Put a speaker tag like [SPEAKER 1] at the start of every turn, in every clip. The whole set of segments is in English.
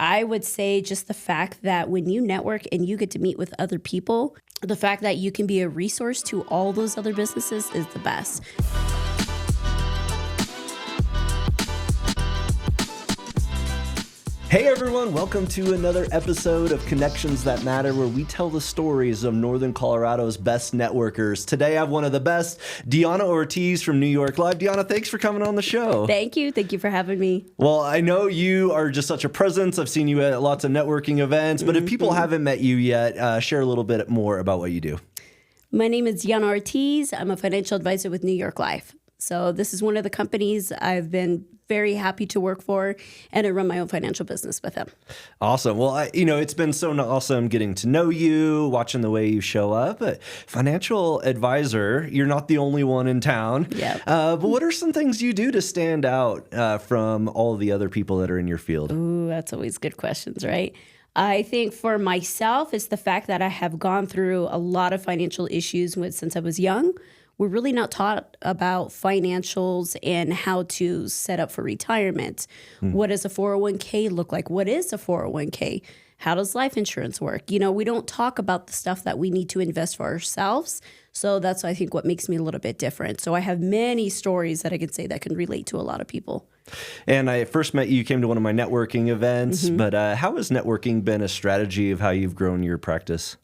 [SPEAKER 1] I would say just the fact that when you network and you get to meet with other people, the fact that you can be a resource to all those other businesses is the best.
[SPEAKER 2] Hey everyone, welcome to another episode of Connections That Matter, where we tell the stories of Northern Colorado's best networkers. Today I have one of the best, Deonna Ortiz from New York Live. Deonna, thanks for coming on the show.
[SPEAKER 1] Thank you. Thank you for having me.
[SPEAKER 2] Well, I know you are just such a presence. I've seen you at lots of networking events, but if people haven't met you yet, share a little bit more about what you do.
[SPEAKER 1] My name is Deonna Ortiz. I'm a financial advisor with New York Life. So this is one of the companies I've been very happy to work for, and I run my own financial business with them.
[SPEAKER 2] Awesome. Well, it's been so awesome getting to know you, watching the way you show up. But financial advisor, you're not the only one in town.
[SPEAKER 1] Yeah.
[SPEAKER 2] But what are some things you do to stand out from all the other people that are in your field?
[SPEAKER 1] Ooh, that's always good questions, right? I think for myself, it's the fact that I have gone through a lot of financial issues since I was young. We're really not taught about financials and how to set up for retirement. What does a 401k look like? What is a 401k? How does life insurance work? You know, we don't talk about the stuff that we need to invest for ourselves. So that's, I think, what makes me a little bit different. So I have many stories that I can say that can relate to a lot of people.
[SPEAKER 2] And I first met you came to one of my networking events, but how has networking been a strategy of how you've grown your practice?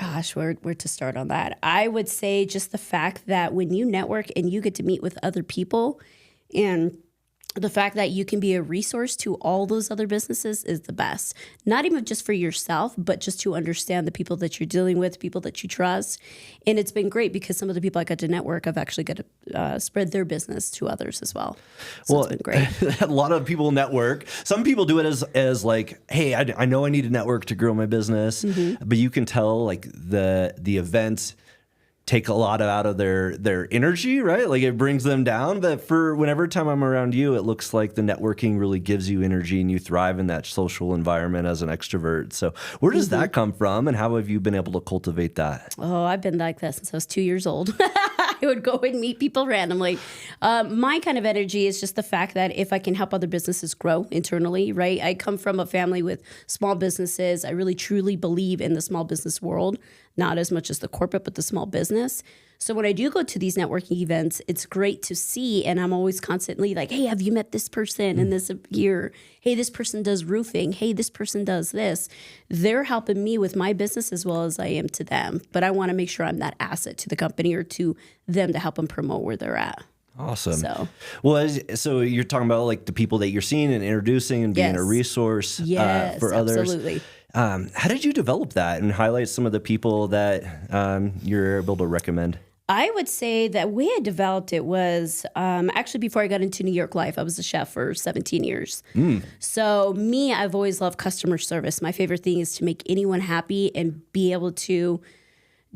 [SPEAKER 1] Gosh, where to start on that? I would say just the fact that when you network and you get to meet with other people, and the fact that you can be a resource to all those other businesses is the best. Not even just for yourself, but just to understand the people that you're dealing with, people that you trust. And it's been great because some of the people I got to network, I've actually got to spread their business to others as well. So it's been great.
[SPEAKER 2] A lot of people network. Some people do it as like, hey, I know I need to network to grow my business, but you can tell like the events take a lot out of their energy, right? Like it brings them down. But for whenever time I'm around you, it looks like the networking really gives you energy and you thrive in that social environment as an extrovert. So where does that come from, and how have you been able to cultivate that?
[SPEAKER 1] Oh, I've been like that since I was 2 years old. I would go and meet people randomly. My kind of energy is just the fact that if I can help other businesses grow internally, right? I come from a family with small businesses. I really truly believe in the small business world, not as much as the corporate, but the small business. So when I do go to these networking events, it's great to see. And I'm always constantly like, hey, have you met this person in this year? Hey, this person does roofing. Hey, this person does this. They're helping me with my business as well as I am to them. But I want to make sure I'm that asset to the company or to them to help them promote where they're at.
[SPEAKER 2] Awesome. So you're talking about like the people that you're seeing and introducing and being a resource for others.
[SPEAKER 1] Absolutely.
[SPEAKER 2] How did you develop that and highlight some of the people that you're able to recommend?
[SPEAKER 1] I would say that way I developed it was actually before I got into New York Life, I was a chef for 17 years. So me, I've always loved customer service. My favorite thing is to make anyone happy and be able to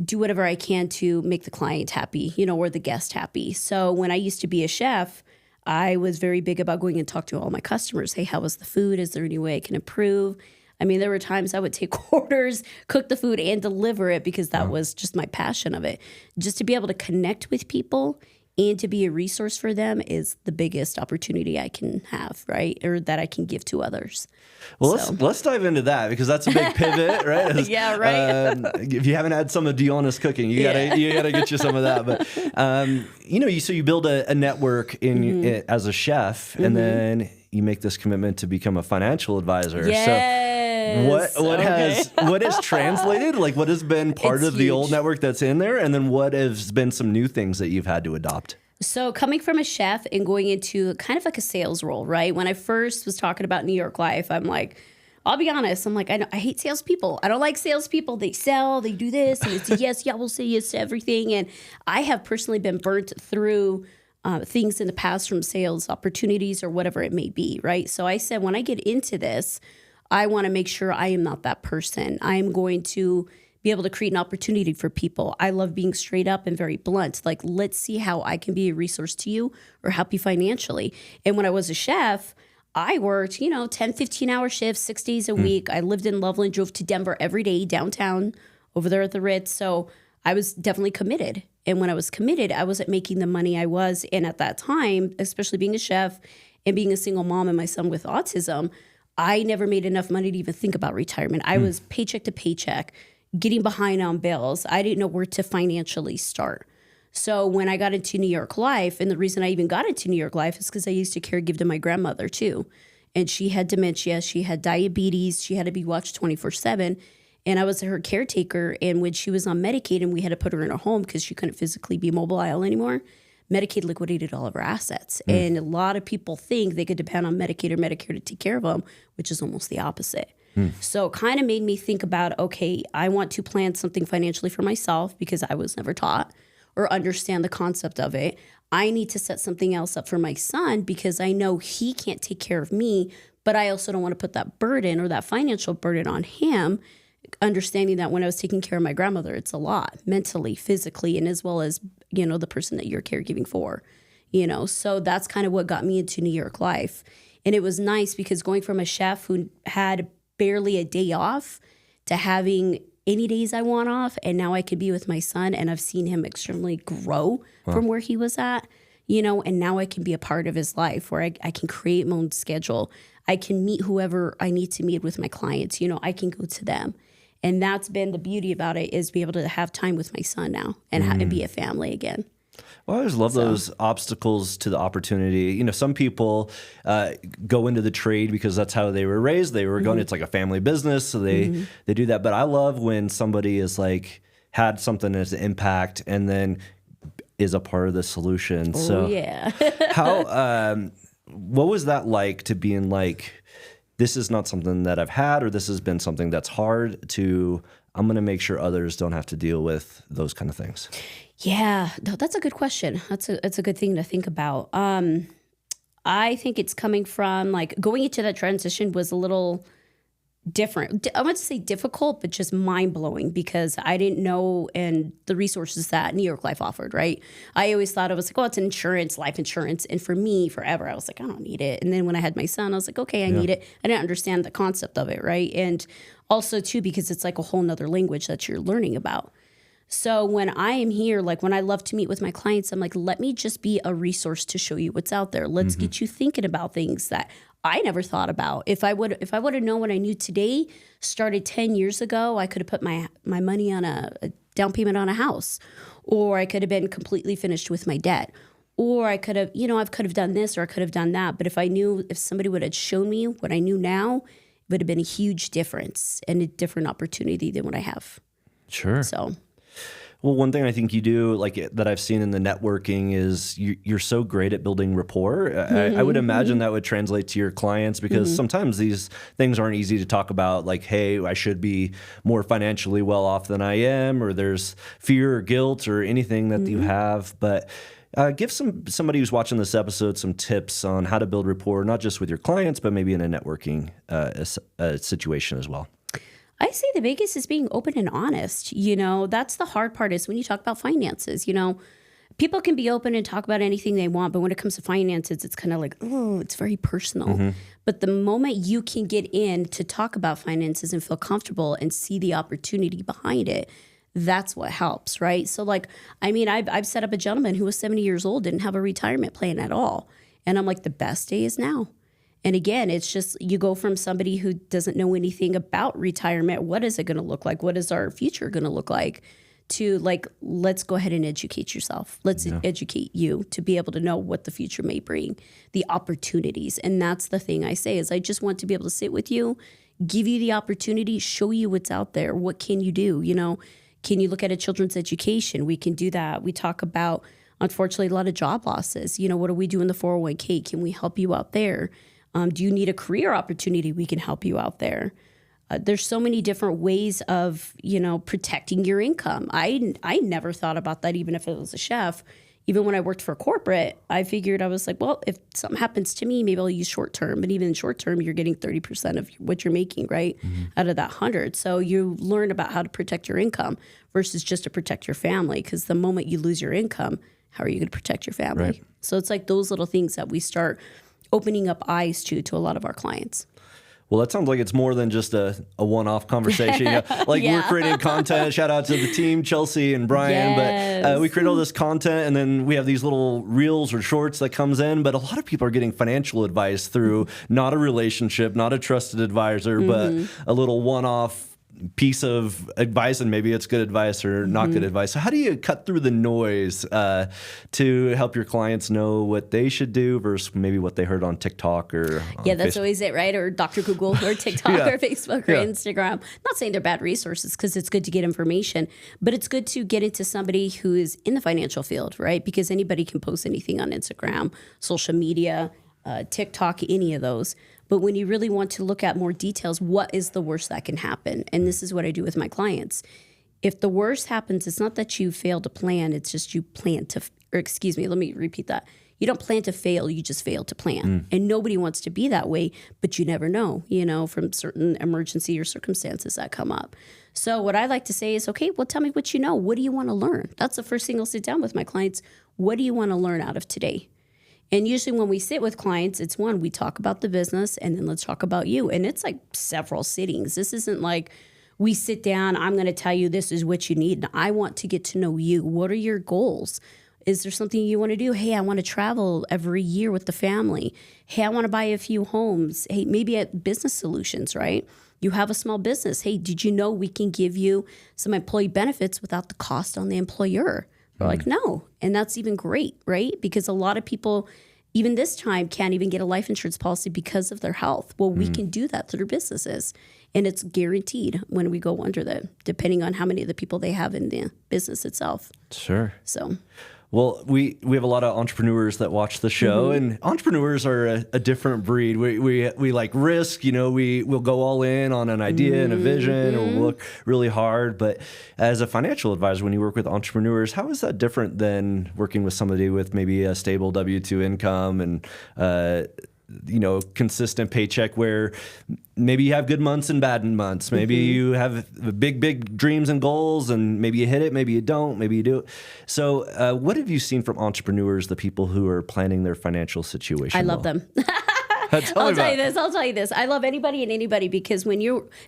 [SPEAKER 1] do whatever I can to make the client happy, or the guest happy. So when I used to be a chef, I was very big about going and talk to all my customers. Hey, how was the food? Is there any way I can improve? I mean, there were times I would take orders, cook the food, and deliver it because that was just my passion of it. Just to be able to connect with people and to be a resource for them is the biggest opportunity I can have, right? Or that I can give to others.
[SPEAKER 2] Well, let's dive into that because that's a big pivot, right?
[SPEAKER 1] Yeah, right.
[SPEAKER 2] If you haven't had some of Deonna's cooking, you gotta get you some of that. But you build a network as a chef, and then you make this commitment to become a financial advisor.
[SPEAKER 1] Yes.
[SPEAKER 2] So what has translated? Like what has been part of the old network that's in there, and then what has been some new things that you've had to adopt?
[SPEAKER 1] So coming from a chef and going into kind of like a sales role, right? When I first was talking about New York Life, I'm like, I'll be honest. I'm like, I hate salespeople. I don't like salespeople. They sell, they do this, and it's yes, yeah, we'll say yes to everything. And I have personally been burnt through things in the past from sales opportunities or whatever it may be, right? So I said, when I get into this, I want to make sure I am not that person. I am going to be able to create an opportunity for people. I love being straight up and very blunt. Like, let's see how I can be a resource to you or help you financially. And when I was a chef, I worked, 10, 15-hour shifts, 6 days a week. I lived in Loveland, drove to Denver every day, downtown, over there at the Ritz. So I was definitely committed. And when I was committed, I wasn't making the money I was. And at that time, especially being a chef and being a single mom and my son with autism, I never made enough money to even think about retirement. I was paycheck to paycheck, getting behind on bills. I didn't know where to financially start. So when I got into New York Life, and the reason I even got into New York Life is because I used to caregive to my grandmother too. And she had dementia, she had diabetes, she had to be watched 24/7. And I was her caretaker. And when she was on Medicaid and we had to put her in a home because she couldn't physically be mobile anymore, Medicaid liquidated all of her assets. And a lot of people think they could depend on Medicaid or Medicare to take care of them, which is almost the opposite. So it kind of made me think about, okay, I want to plan something financially for myself because I was never taught or understand the concept of it. I need to set something else up for my son because I know he can't take care of me, but I also don't want to put that burden or that financial burden on him, understanding that when I was taking care of my grandmother, it's a lot mentally, physically, and as well as, the person that you're caregiving for, So that's kind of what got me into New York Life. And it was nice because going from a chef who had barely a day off to having any days I want off, and now I could be with my son, and I've seen him extremely grow from where he was at, and now I can be a part of his life where I can create my own schedule. I can meet whoever I need to meet with my clients, I can go to them. And that's been the beauty about it, is be able to have time with my son now and be a family again.
[SPEAKER 2] Well, I always love those obstacles to the opportunity. Some people go into the trade because that's how they were raised. They were going, it's like a family business, so they do that. But I love when somebody is like had something as an impact and then is a part of the solution.
[SPEAKER 1] Oh,
[SPEAKER 2] so
[SPEAKER 1] yeah.
[SPEAKER 2] what was that like to be in like, this is not something that I've had, or this has been something that's hard to, I'm going to make sure others don't have to deal with those kind of things?
[SPEAKER 1] Yeah, no, that's a good question. That's a good thing to think about. I think it's coming from like going into that transition was a little different. I wouldn't say difficult, but just mind blowing because I didn't know and the resources that New York Life offered, right? I always thought it was like, oh, it's insurance, life insurance. And for me, forever, I was like, I don't need it. And then when I had my son, I was like, okay, I need it. I didn't understand the concept of it, right? And also too, because it's like a whole nother language that you're learning about. So when I am here, like when I love to meet with my clients, I'm like, let me just be a resource to show you what's out there. Let's get you thinking about things that I never thought about. If I would have known what I knew today, started 10 years ago, I could have put my money on a down payment on a house, or I could have been completely finished with my debt, or I could have, I could have done this or I could have done that. But if somebody would have shown me what I knew now, it would have been a huge difference and a different opportunity than what I have.
[SPEAKER 2] Sure.
[SPEAKER 1] So.
[SPEAKER 2] Well, one thing I think you do like that I've seen in the networking is you're so great at building rapport. I would imagine that would translate to your clients because sometimes these things aren't easy to talk about. Like, hey, I should be more financially well off than I am, or there's fear or guilt or anything that you have. But give somebody who's watching this episode some tips on how to build rapport, not just with your clients, but maybe in a networking situation as well.
[SPEAKER 1] I say the biggest is being open and honest. That's the hard part is when you talk about finances, people can be open and talk about anything they want, but when it comes to finances, it's kind of like, oh, it's very personal. But the moment you can get in to talk about finances and feel comfortable and see the opportunity behind it, that's what helps, right? So I've set up a gentleman who was 70 years old, didn't have a retirement plan at all. And I'm like, the best day is now. And again, it's just you go from somebody who doesn't know anything about retirement. What is it going to look like? What is our future going to look like? To like, let's go ahead and educate yourself. Let's educate you to be able to know what the future may bring, the opportunities. And that's the thing I say is I just want to be able to sit with you, give you the opportunity, show you what's out there. What can you do? Can you look at a children's education? We can do that. We talk about, unfortunately, a lot of job losses. What do we do in the 401k? Can we help you out there? Do you need a career opportunity? We can help you out there. There's so many different ways of, protecting your income. I never thought about that, even if it was a chef. Even when I worked for corporate, I figured I was like, well, if something happens to me, maybe I'll use short term. But even in short term, you're getting 30% of what you're making, right, out of that 100. So you learn about how to protect your income versus just to protect your family. Because the moment you lose your income, how are you going to protect your family?
[SPEAKER 2] Right.
[SPEAKER 1] So it's like those little things that we start opening up eyes to a lot of our clients.
[SPEAKER 2] Well, that sounds like it's more than just a one-off conversation. Like we're creating content. Shout out to the team, Chelsea and Brian.
[SPEAKER 1] Yes.
[SPEAKER 2] But we create all this content, and then we have these little reels or shorts that comes in. But a lot of people are getting financial advice through not a relationship, not a trusted advisor, but a little one-off piece of advice, and maybe it's good advice or not good advice. So how do you cut through the noise to help your clients know what they should do versus maybe what they heard on TikTok or
[SPEAKER 1] that's Facebook? Always it, right? Or Dr. Google or TikTok or Facebook or Instagram. I'm not saying they're bad resources, because it's good to get information, but it's good to get into somebody who is in the financial field, right? Because anybody can post anything on Instagram, social media, TikTok, any of those. But when you really want to look at more details, what is the worst that can happen? And this is what I do with my clients. If the worst happens, it's not that you fail to plan, it's just you plan to, or excuse me, let me repeat that. You don't plan to fail, you just fail to plan. And nobody wants to be that way, but you never know, from certain emergency or circumstances that come up. So what I like to say is, okay, well, tell me what you know. What do you want to learn? That's the first thing I'll sit down with my clients. What do you want to learn out of today? And usually when we sit with clients, it's one, we talk about the business, and then let's talk about you. And it's like several sittings. This isn't like we sit down, I'm going to tell you this is what you need. And I want to get to know you. What are your goals? Is there something you want to do? Hey, I want to travel every year with the family. Hey, I want to buy a few homes. Hey, maybe at business solutions, right? You have a small business. Hey, did you know we can give you some employee benefits without the cost on the employer? They're like, no. And that's even great, right? Because a lot of people, even this time, can't even get a life insurance policy because of their health. Well, we can do that through businesses. And it's guaranteed when we go under them, depending on how many of the people they have in the business itself.
[SPEAKER 2] Sure.
[SPEAKER 1] So...
[SPEAKER 2] Well, we have a lot of entrepreneurs that watch the show, and entrepreneurs are a different breed. We like risk, we'll go all in on an idea and a vision, or we'll work really hard. But as a financial advisor, when you work with entrepreneurs, how is that different than working with somebody with maybe a stable W-2 income and consistent paycheck, where maybe you have good months and bad months. Maybe you have big dreams and goals, and maybe you hit it, maybe you don't, maybe you do. So what have you seen from entrepreneurs, the people who are planning their financial situation?
[SPEAKER 1] I love them. I'll tell you this. I love anybody and anybody, because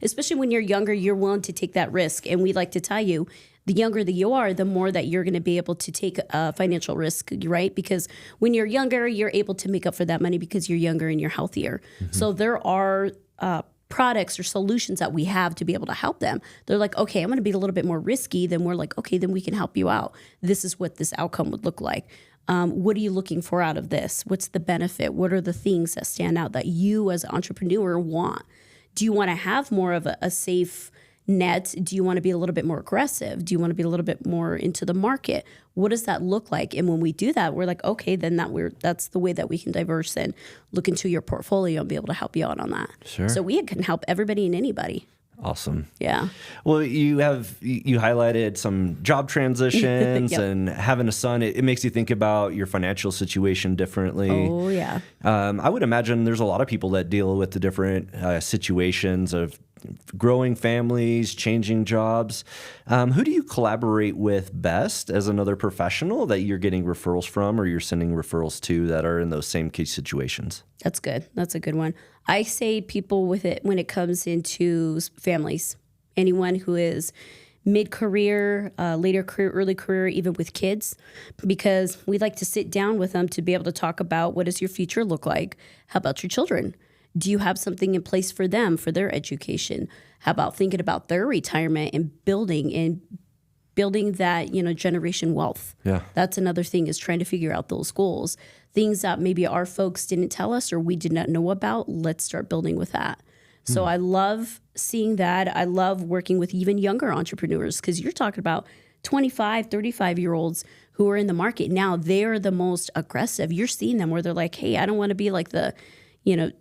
[SPEAKER 1] especially when you're younger, you're willing to take that risk. And we like to tell you, the younger that you are, the more that you're going to be able to take a financial risk, right? Because when you're younger, you're able to make up for that money because you're younger and you're healthier. So there are products or solutions that we have to be able to help them. They're like, okay, I'm going to be a little bit more risky. Then we're like, okay, then we can help you out. This is what this outcome would look like. What are you looking for out of this? What's the benefit? What are the things that stand out that you as an entrepreneur want? Do you want to have more of a safe net? Do you want to be a little bit more aggressive? Do you want to be a little bit more into the market? What does that look like? And when we do that, we're like, okay, then that's the way that we can diverse and look into your portfolio and be able to help you out on that.
[SPEAKER 2] Sure.
[SPEAKER 1] So we can help everybody and anybody.
[SPEAKER 2] Awesome.
[SPEAKER 1] Yeah.
[SPEAKER 2] Well, you highlighted some job transitions and having a son. It makes you think about your financial situation differently.
[SPEAKER 1] Oh, yeah.
[SPEAKER 2] I would imagine there's a lot of people that deal with the different situations of growing families, changing jobs. Who do you collaborate with best as another professional that you're getting referrals from, or you're sending referrals to, that are in those same case situations?
[SPEAKER 1] That's good. That's a good one. I say people with it when it comes into families. Anyone who is mid-career, later career, early career, even with kids, because we like to sit down with them to be able to talk about, what does your future look like? How about your children? Do you have something in place for them, for their education? How about thinking about their retirement and building that, generation wealth? Yeah. That's another thing, is trying to figure out those goals. Things that maybe our folks didn't tell us or we did not know about. Let's start building with that. So I love seeing that. I love working with even younger entrepreneurs, because you're talking about 25, 35-year-olds who are in the market now. They're the most aggressive. You're seeing them where they're like, hey, I don't want to be like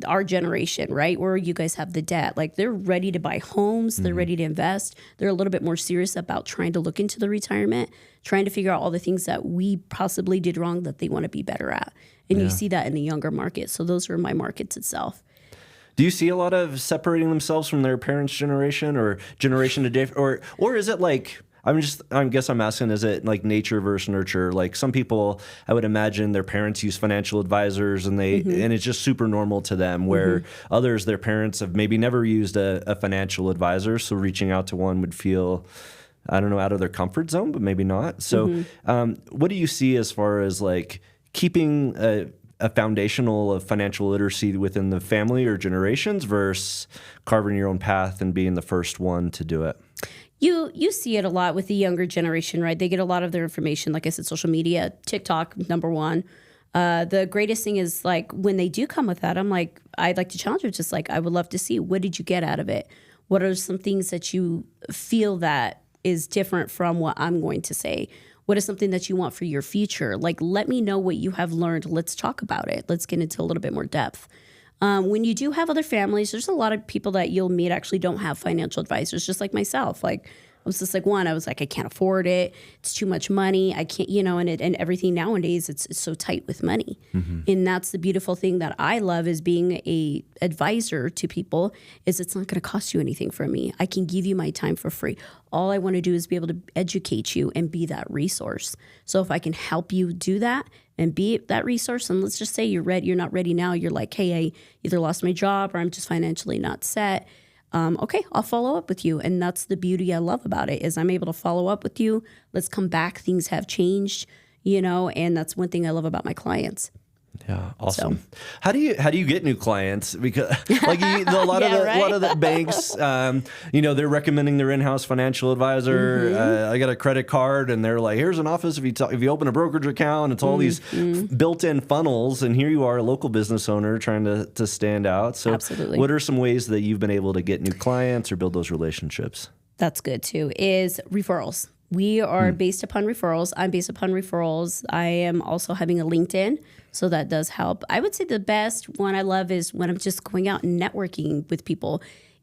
[SPEAKER 1] our generation, right? Where you guys have the debt. Like, they're ready to buy homes. They're ready to invest. They're a little bit more serious about trying to look into the retirement, trying to figure out all the things that we possibly did wrong that they want to be better at. And you see that in the younger market. So those are my markets itself.
[SPEAKER 2] Do you see a lot of separating themselves from their parents' generation or generation to different, or is it like, I guess I'm asking, is it like nature versus nurture? Like some people, I would imagine their parents use financial advisors and and it's just super normal to them, where others, their parents have maybe never used a financial advisor. So reaching out to one would feel, I don't know, out of their comfort zone, but maybe not. So what do you see as far as like keeping a foundational of financial literacy within the family or generations versus carving your own path and being the first one to do it?
[SPEAKER 1] You see it a lot with the younger generation, right? They get a lot of their information, like I said, social media, TikTok, number one. The greatest thing is like when they do come with that, I'm like, I'd like to challenge them. Just like, I would love to see, what did you get out of it? What are some things that you feel that is different from what I'm going to say? What is something that you want for your future? Like, let me know what you have learned. Let's talk about it. Let's get into a little bit more depth. When you do have other families, there's a lot of people that you'll meet actually don't have financial advisors, just like myself. Like, I was just like I was like, I can't afford it. It's too much money. I can't, and everything nowadays, it's so tight with money. And that's the beautiful thing that I love is being a advisor to people is it's not going to cost you anything from me. I can give you my time for free. All I want to do is be able to educate you and be that resource. So if I can help you do that and be that resource, and let's just say you're not ready now. You're like, hey, I either lost my job or I'm just financially not set. Okay, I'll follow up with you. And that's the beauty I love about it is I'm able to follow up with you. Let's come back. Things have changed, and that's one thing I love about my clients.
[SPEAKER 2] Yeah, awesome. So, how do you get new clients? Because like a lot of the banks, they're recommending their in-house financial advisor. I got a credit card, and they're like, "Here's an office. If you open a brokerage account, it's all these built-in funnels." And here you are, a local business owner trying to stand out. So,
[SPEAKER 1] absolutely.
[SPEAKER 2] What are some ways that you've been able to get new clients or build those relationships?
[SPEAKER 1] That's good too. Is referrals. We are based upon referrals. I'm based upon referrals. I am also having a LinkedIn, so that does help. I would say the best one I love is when I'm just going out and networking with people,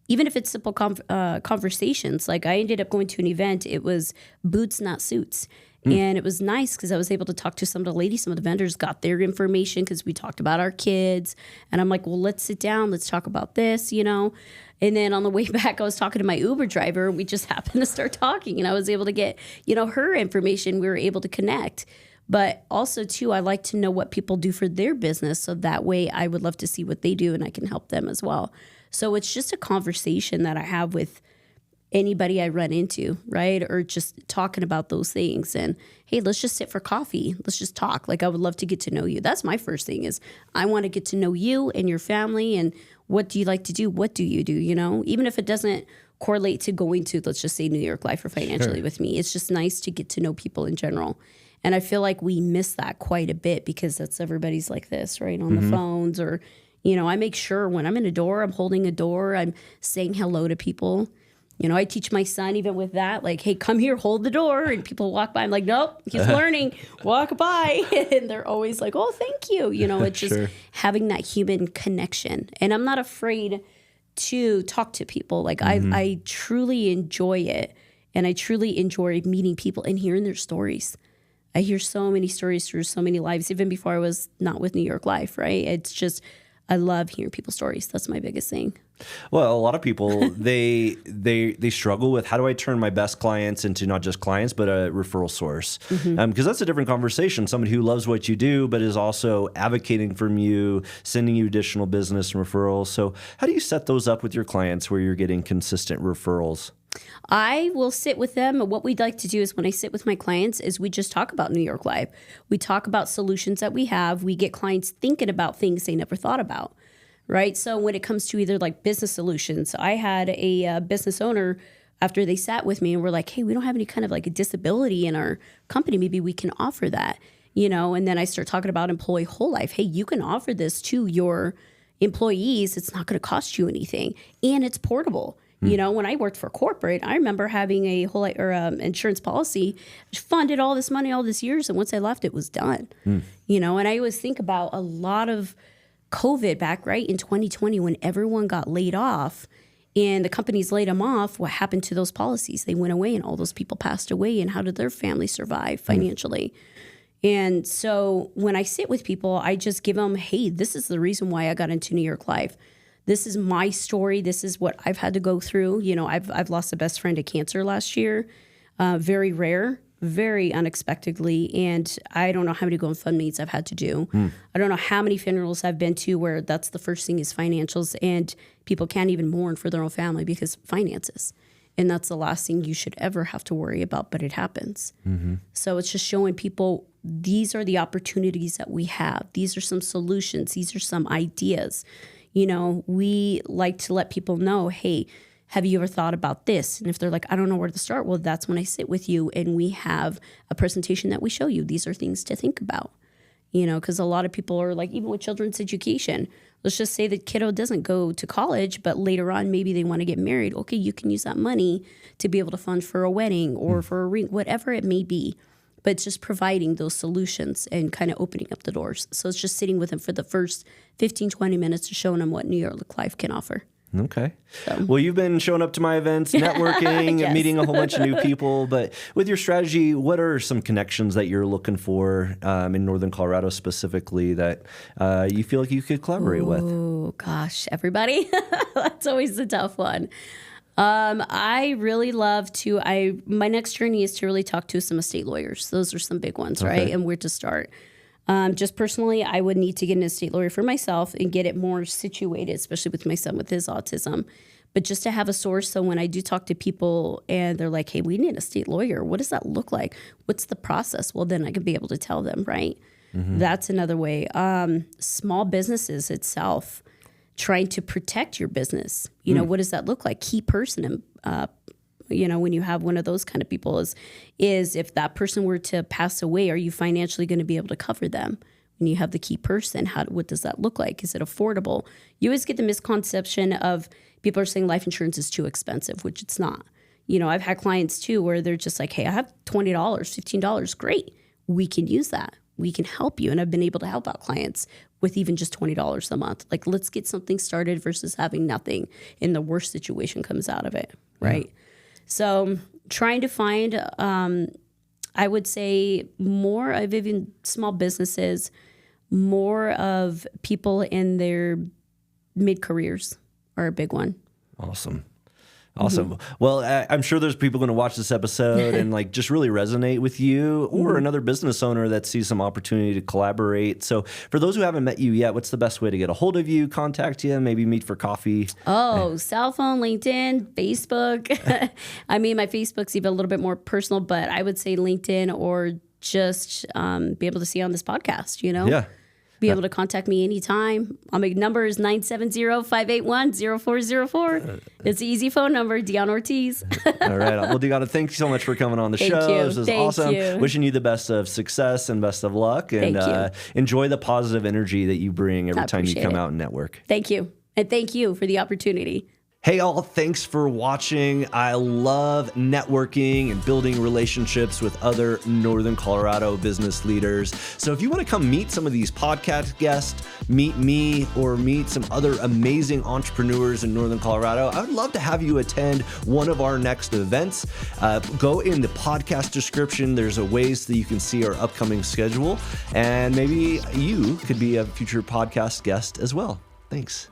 [SPEAKER 1] even if it's simple conversations. Like I ended up going to an event. It was boots, not suits. And it was nice because I was able to talk to some of the ladies, some of the vendors got their information because we talked about our kids. And I'm like, well, let's sit down. Let's talk about this, And then on the way back, I was talking to my Uber driver. We just happened to start talking. And I was able to get, her information. We were able to connect. But also, too, I like to know what people do for their business. So that way I would love to see what they do and I can help them as well. So it's just a conversation that I have with anybody I run into, right? Or just talking about those things. And hey, let's just sit for coffee. Let's just talk. Like I would love to get to know you. That's my first thing is I want to get to know you and your family and what do you like to do? What do you do? Even if it doesn't correlate to going to, let's just say New York Life or financially with me. It's just nice to get to know people in general. And I feel like we miss that quite a bit because everybody's like this, right? On the phones or, I make sure when I'm in a door, I'm holding a door, I'm saying hello to people. I teach my son even with that, like, hey, come here, hold the door. And people walk by. I'm like, nope, he's learning. Walk by. And they're always like, oh, thank you. It's just having that human connection. And I'm not afraid to talk to people. Like, I truly enjoy it. And I truly enjoy meeting people and hearing their stories. I hear so many stories through so many lives, even before I was not with New York Life, right? It's just, I love hearing people's stories. That's my biggest thing.
[SPEAKER 2] Well, a lot of people, they struggle with how do I turn my best clients into not just clients, but a referral source? Because that's a different conversation. Somebody who loves what you do, but is also advocating from you, sending you additional business and referrals. So how do you set those up with your clients where you're getting consistent referrals?
[SPEAKER 1] I will sit with them. And what we'd like to do is when I sit with my clients is we just talk about New York Life. We talk about solutions that we have. We get clients thinking about things they never thought about, right? So when it comes to either like business solutions, I had a business owner after they sat with me and were like, hey, we don't have any kind of like a disability in our company. Maybe we can offer that, and then I start talking about employee whole life. Hey, you can offer this to your employees. It's not going to cost you anything. And it's portable. When I worked for corporate, I remember having a whole insurance policy, funded all this money all these years, and once I left, it was done. And I always think about a lot of COVID back right in 2020 when everyone got laid off, and the companies laid them off. What happened to those policies? They went away, and all those people passed away. And how did their families survive financially? And so when I sit with people, I just give them, hey, this is the reason why I got into New York Life. This is my story. This is what I've had to go through. I've lost a best friend to cancer last year. Very rare, very unexpectedly. And I don't know how many GoFundMes I've had to do. I don't know how many funerals I've been to where that's the first thing is financials, and people can't even mourn for their own family because finances. And that's the last thing you should ever have to worry about, but it happens. So it's just showing people these are the opportunities that we have. These are some solutions. These are some ideas. You know, we like to let people know, hey, have you ever thought about this? And if they're like, I don't know where to start, well, that's when I sit with you and we have a presentation that we show you. These are things to think about, you know, because a lot of people are like, even with children's education, let's just say that kiddo doesn't go to college, but later on, maybe they want to get married. Okay, you can use that money to be able to fund for a wedding or for a ring, whatever it may be. But it's just providing those solutions and kind of opening up the doors. So it's just sitting with them for the first 15, 20 minutes to showing them what New York Life can offer.
[SPEAKER 2] Okay. Well, you've been showing up to my events, networking,
[SPEAKER 1] Yes.
[SPEAKER 2] meeting a whole bunch of new people. But with your strategy, what are some connections that you're looking for in Northern Colorado specifically that you feel like you could collaborate with?
[SPEAKER 1] Oh, gosh, everybody. That's always a tough one. I really love to, my next journey is to really talk to some estate lawyers. Those are some big ones, right? And where to start. Just personally, I would need to get an estate lawyer for myself and get it more situated, especially with my son with his autism. But just to have a source, so when I do talk to people and they're like, hey, we need an estate lawyer, what does that look like? What's the process? Well, then I can be able to tell them, right? That's another way. Small businesses itself, trying to protect your business. You know, what does that look like? Key person, you know, when you have one of those kind of people is if that person were to pass away, are you financially going to be able to cover them? When you have the key person, what does that look like? Is it affordable? You always get the misconception of people are saying life insurance is too expensive, which it's not. You know, I've had clients too where they're just like, hey, I have $20, $15. Great. We can use that. We can help you. And I've been able to help out clients with even just $20 a month. Like, let's get something started versus having nothing and the worst situation comes out of it, right? So trying to find, I would say, more of even small businesses, more of people in their mid-careers are a big one.
[SPEAKER 2] Awesome. Well, I'm sure there's people going to watch this episode and like just really resonate with you or another business owner that sees some opportunity to collaborate. So for those who haven't met you yet, what's the best way to get a hold of you, contact you, maybe meet for coffee?
[SPEAKER 1] Oh, cell phone, LinkedIn, Facebook. I mean, my Facebook's even a little bit more personal, but I would say LinkedIn or just be able to see on this podcast, you know?
[SPEAKER 2] Yeah.
[SPEAKER 1] Be able to contact me anytime. My number is 970-581-0404. It's an easy phone number, Deonna Ortiz.
[SPEAKER 2] All right. Well, Deonna, thank you so much for coming on the show.
[SPEAKER 1] You.
[SPEAKER 2] This is
[SPEAKER 1] Thank
[SPEAKER 2] awesome.
[SPEAKER 1] you.
[SPEAKER 2] Wishing you the best of success and best of luck. And enjoy the positive energy that you bring every time you come out and network.
[SPEAKER 1] Thank you. And thank you for the opportunity.
[SPEAKER 2] Hey all, thanks for watching. I love networking and building relationships with other Northern Colorado business leaders. So if you want to come meet some of these podcast guests, meet me, or meet some other amazing entrepreneurs in Northern Colorado, I would love to have you attend one of our next events. Go in the podcast description. There's a ways that you can see our upcoming schedule, and maybe you could be a future podcast guest as well. Thanks.